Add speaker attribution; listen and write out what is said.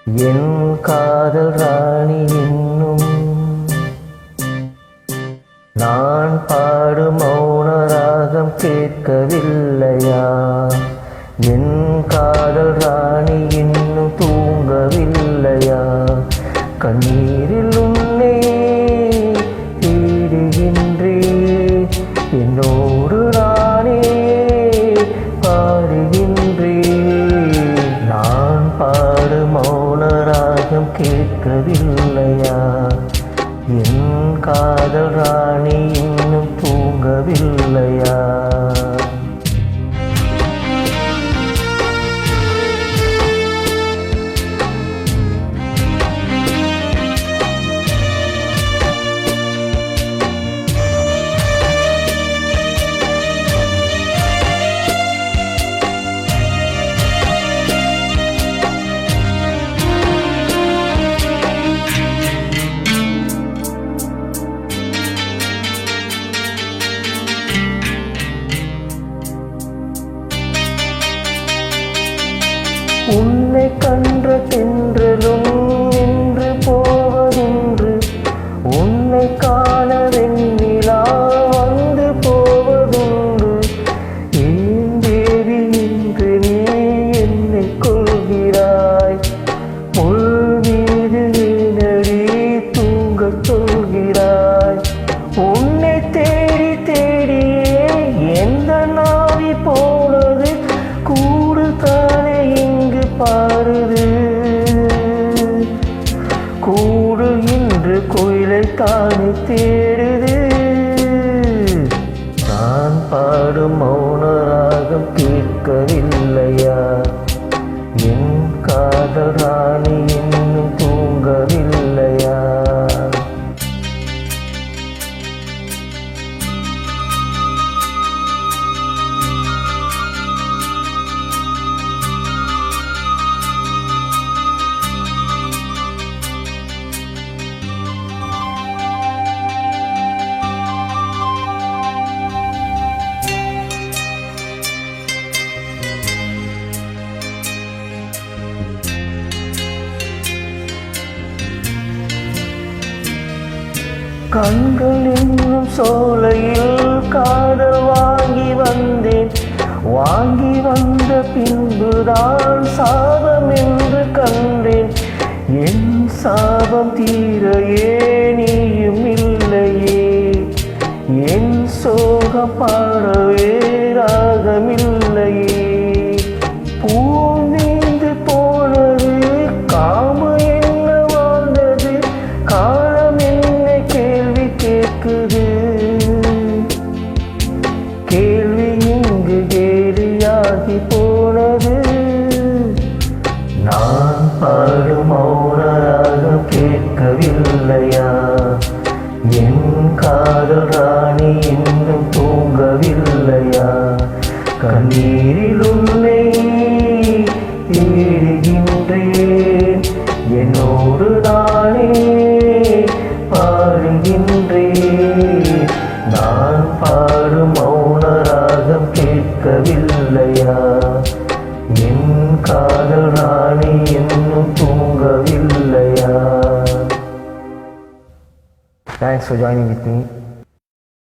Speaker 1: என் காதல் ராணி இன்னும் நான் பாடும் மௌன ராகம் கேட்கவில்லையா? என் காதல் ராணி இன்னும் தூங்கவில்லையா? கண்ணீரில் உன்னை தேடுகின்றேன், என்னோடு நானே பாடுகின்றேன். நான் பாடும் மௌன ராகம் கேட்கவில்லையா? என் காதல் ராணி இன்னும் தூங்கவில்லையா? உன்னை கன்ற தென்றலும் நின்று போவதென்று, உன்னை காண வெண்ணிலா வந்து போவதென்று. ஏன் தேவி இன்று நீ என்னை கொள்கிறாய்? முள் மீது வீணடி தூங்கச் சொல்கிறாய். உன்னை தேடி தேடியே எந்த நாவி போனது? கூடு தானே இங்கு பாருது, கூடு இன்று கோயிலை தானே தேடுது. நான் பாடும் மௌன ராகம் கேட்கவில்லையா? என் காதல் ராணி இன்னும் தூங்கவில்லையா? கண்கள் என்னும் சோலையில் காதல் வாங்கி வந்தேன். வாங்கி வந்த பின்புதான் சாபம் என்று கண்டேன். என் சாபம் தீர நீயும் இல்லையே, என் சோகம் பாடவே ராகமில்லையே. பூந்தீந்து போனது காம என்ன வாழ்ந்தது? காலம் என்னை கேள்வி கேட்குது, கேள்வி இங்கு கேலியாகி போனது. நான் பாடும் மௌன ராகம் கேட்கவில்லையா? என் காதல் ராணி இன்னும் தூங்கவில்லையா? கண்ணீரில் உன்னை தேடுகின்றேன், என்னோடு நானே பாடுகின்றேன். நான் பாடும் மௌன ராகம் கேட்கவில்லையா? என் காதல் ராணி இன்னும் தூங்கவில்லையா? Thanks for joining with me.